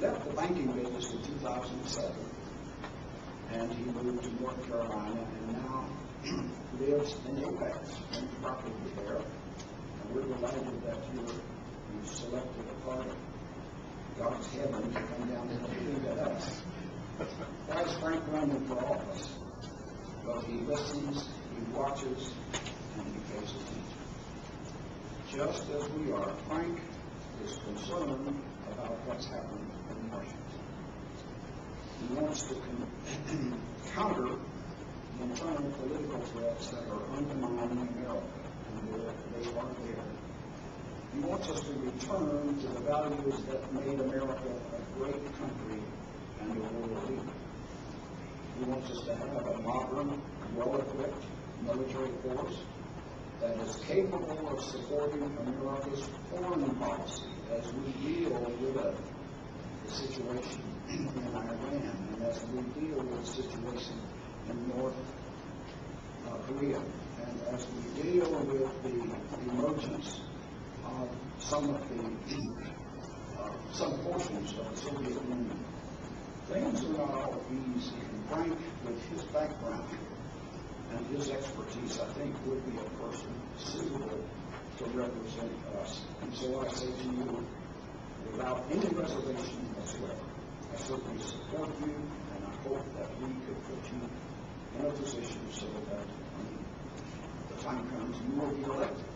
left the banking business in 2007, and he moved to North Carolina, and now lives in Apex, owns property there. And we're delighted that you selected a part of God's heaven to come down here and look at us. Why is Frank running for office? Well, he listens, he watches, and he pays attention. Just as we are, Frank is concerned about what's happening in Washington. He wants to counter internal political threats that are undermining America, and they are there. He wants us to return to the values that made America a great country and a world leader. He wants us to have a modern, well-equipped military force that is capable of supporting America's foreign policy as we deal with the situation in Iran and as we deal with the situation in North Korea, and as we deal with the emergence of some portions of the Soviet Union. Things are not all easy, and Frank, with his background and his expertise, I think would be a person suitable to represent us. And so I say to you, without any reservation whatsoever, I certainly support you, and I hope that we could put you in a position so that when the time comes, you will be elected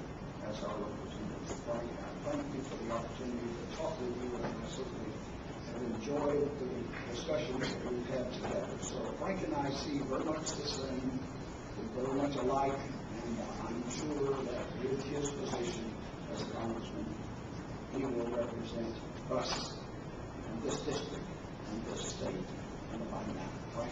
as our representative. Frank, I thank you for the opportunity to talk with you, and I certainly have enjoyed the discussions that we've had together. So Frank and I see very much the same, we're very much alike, and I'm sure that with his position as a congressman, he will represent us in this district and this state in the bottom line. Frank.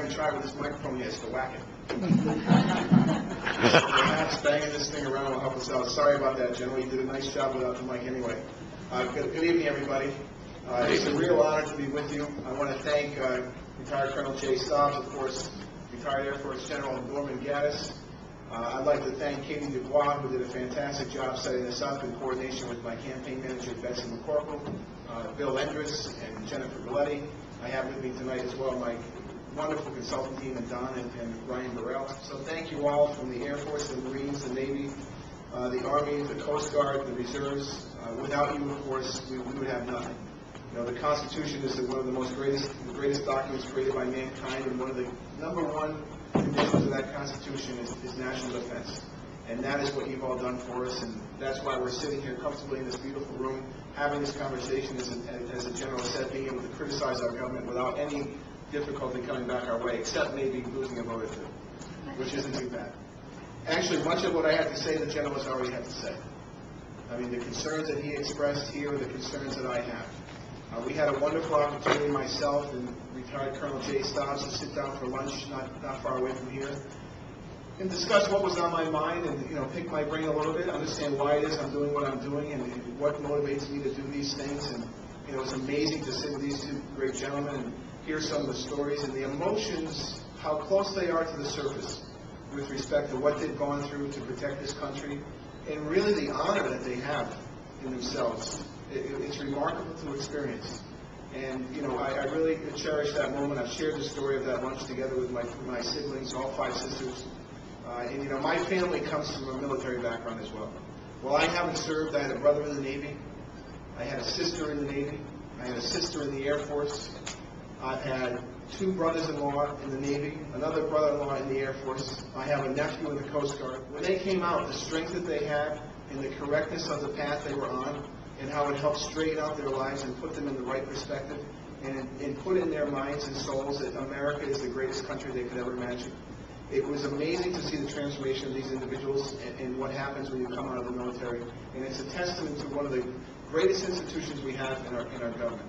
Try with this microphone, he has to whack it. Perhaps banging this thing around will help us out. Sorry about that, General. You did a nice job without the mic anyway. Good evening, everybody. It's a real honor to be with you. I want to thank retired Colonel Jay Stobbs, of course, retired Air Force General Norman Gaddis. I'd like to thank Katie Dubois, who did a fantastic job setting this up in coordination with my campaign manager, Betsy McCorkle, Bill Endorses, and Jennifer Galletti. I have with me tonight as well my wonderful consultant team, and Don and Ryan Burrell. So thank you all from the Air Force, the Marines, the Navy, the Army, the Coast Guard, the Reserves. Without you, of course, we would have nothing. You know, the Constitution is one of the greatest documents created by mankind, and one of the number one conditions of that Constitution is national defense. And that is what you've all done for us, and that's why we're sitting here comfortably in this beautiful room, having this conversation, as the General said, being able to criticize our government without any difficulty coming back our way, except maybe losing a vote or two, which isn't too bad. Actually, much of what I had to say, the General has already had to say. I mean, the concerns that he expressed here are the concerns that I have. We had a wonderful opportunity, myself and retired Colonel Jay Stobbs, to sit down for lunch not far away from here and discuss what was on my mind and, pick my brain a little bit, understand why it is I'm doing what I'm doing and what motivates me to do these things. And, it's amazing to sit with these two great gentlemen and hear some of the stories and the emotions, how close they are to the surface with respect to what they've gone through to protect this country, and really the honor that they have in themselves. It's remarkable to experience. And, I really cherish that moment. I've shared the story of that lunch together with my siblings, all 5 sisters. And, my family comes from a military background as well. Well, I haven't served. I had a brother in the Navy. I had a sister in the Navy. I had a sister in the Air Force. I've had 2 brothers-in-law in the Navy, another brother-in-law in the Air Force. I have a nephew in the Coast Guard. When they came out, the strength that they had and the correctness of the path they were on and how it helped straighten out their lives and put them in the right perspective and put in their minds and souls that America is the greatest country they could ever imagine. It was amazing to see the transformation of these individuals and what happens when you come out of the military. And it's a testament to one of the greatest institutions we have in our government.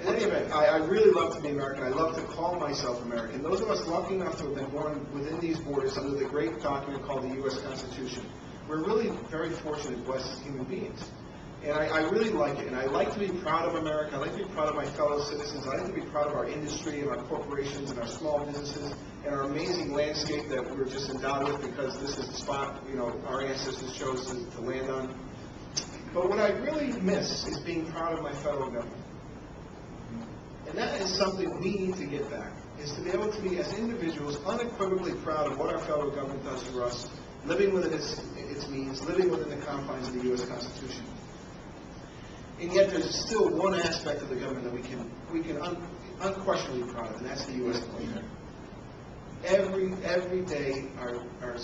In any event, I really love to be American. I love to call myself American. Those of us lucky enough to have been born within these borders under the great document called the U.S. Constitution, we're really very fortunate, blessed human beings. And I really like it. And I like to be proud of America. I like to be proud of my fellow citizens. I like to be proud of our industry and our corporations and our small businesses and our amazing landscape that we're just endowed with because this is the spot, our ancestors chose to land on. But what I really miss is being proud of my federal government. And that is something we need to get back, is to be able to be, as individuals, unequivocally proud of what our federal government does for us, living within its means, living within the confines of the U.S. Constitution. And yet there's still one aspect of the government that we can unquestionably be proud of, and that's the U.S. military. Every day, our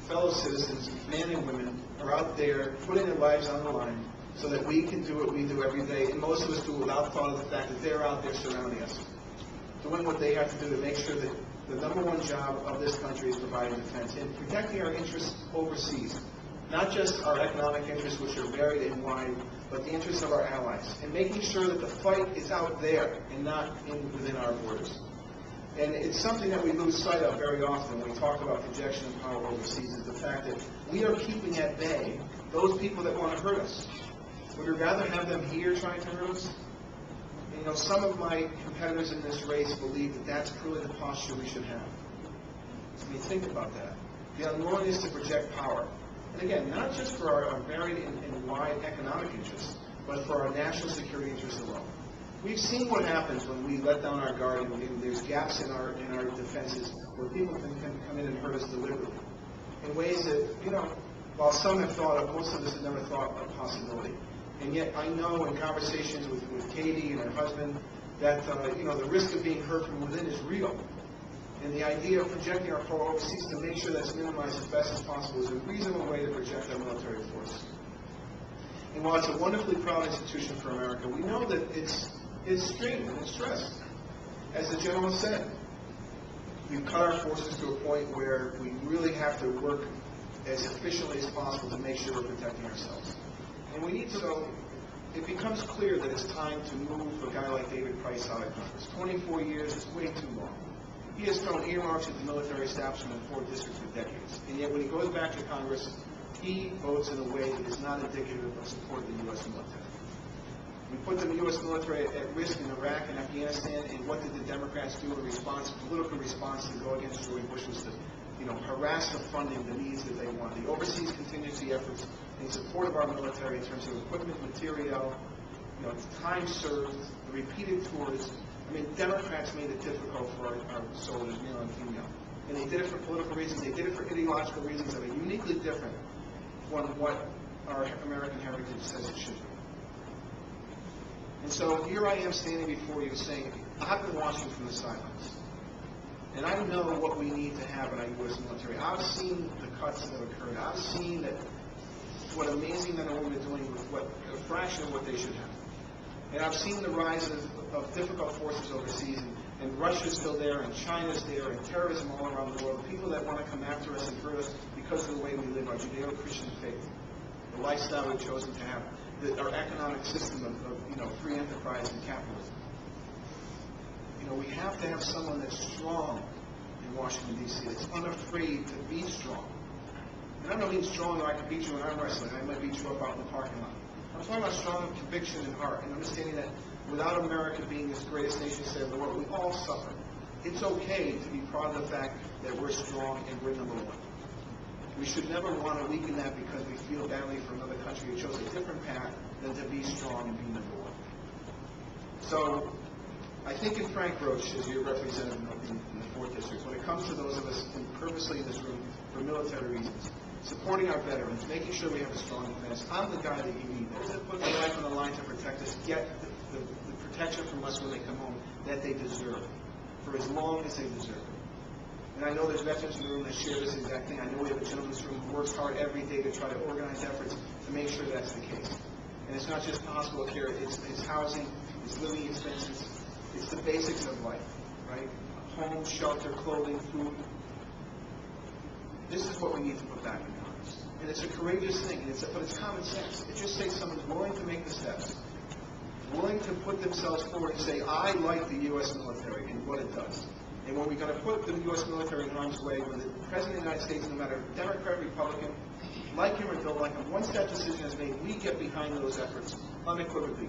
fellow citizens, men and women, are out there putting their lives on the line so that we can do what we do every day, and most of us do it without thought of the fact that they're out there surrounding us, doing what they have to do to make sure that the number one job of this country is providing defense and protecting our interests overseas. Not just our economic interests, which are varied and wide, but the interests of our allies, and making sure that the fight is out there and not within our borders. And it's something that we lose sight of very often when we talk about projection of power overseas, is the fact that we are keeping at bay those people that want to hurt us. Would we rather have them here trying to hurt us? And, some of my competitors in this race believe that that's truly the posture we should have. I mean, think about that. The unwillingness to project power. And again, not just for our varied and wide economic interests, but for our national security interests alone. We've seen what happens when we let down our guard and there's gaps in our defenses where people can come in and hurt us deliberately in ways that, while some have thought of, most of us have never thought of possibility. And yet I know in conversations with Katie and her husband that, the risk of being hurt from within is real. And the idea of projecting our power overseas to make sure that's minimized as best as possible is a reasonable way to project our military force. And while it's a wonderfully proud institution for America, we know that it's strained and it's stressed. As the general said, we've cut our forces to a point where we really have to work as efficiently as possible to make sure we're protecting ourselves. And we need to know, it becomes clear that it's time to move a guy like David Price out of Congress. 24 years is way too long. He has thrown earmarks at the military establishment in 4th District for decades. And yet when he goes back to Congress, he votes in a way that is not indicative of support of the U.S. military. We put the U.S. military at risk in Iraq and Afghanistan, and what did the Democrats do in response, political response to go against George Bush was to, harass the funding, the needs that they want. The overseas contingency efforts in support of our military in terms of equipment, material, time served, the repeated tours. I mean, Democrats made it difficult for our soldiers, male and female. And they did it for political reasons. They did it for ideological reasons that are uniquely different from what our American heritage says it should be. And so here I am standing before you saying, I've been watching from the sidelines. And I know what we need to have in our U.S. military. I've seen the cuts that have occurred. I've seen what amazing men and women are doing with a fraction of what they should have. And I've seen the rise of difficult forces overseas, and Russia's still there, and China's there, and terrorism all around the world, people that want to come after us and hurt us because of the way we live, our Judeo-Christian faith, the lifestyle we've chosen to have, our economic system of free enterprise and capitalism. We have to have someone that's strong in Washington, D.C., that's unafraid to be strong. And I don't mean strong or I can beat you in arm wrestling. I might beat you up out in the parking lot. I'm talking about strong conviction and heart, and understanding that without America being this greatest nation in the world, we all suffer. It's okay to be proud of the fact that we're strong and we're number one. We should never want to weaken that because we feel badly for another country who chose a different path than to be strong and be number one. So I think in Frank Roche, as your representative in the 4th District, when it comes to those of us purposely in this room for military reasons, supporting our veterans, making sure we have a strong defense, I'm the guy that you need. Those that put their life on the line to protect us get the protection from us when they come home that they deserve, for as long as they deserve it. And I know there's veterans in the room that share this exact thing. I know we have a gentleman in this room who works hard every day to try to organize efforts to make sure that's the case. And it's not just hospital care, it's housing, it's living expenses, it's the basics of life, right? Home, shelter, clothing, food. This is what we need to put back in Congress. And it's a courageous thing, but it's common sense. It just takes someone willing to make the steps, willing to put themselves forward and say, I like the U.S. military and what it does. And when we're going to put the U.S. military in harm's way, when the President of the United States, no matter Democrat, Republican, like him or don't like him, once that decision is made, we get behind those efforts unequivocally.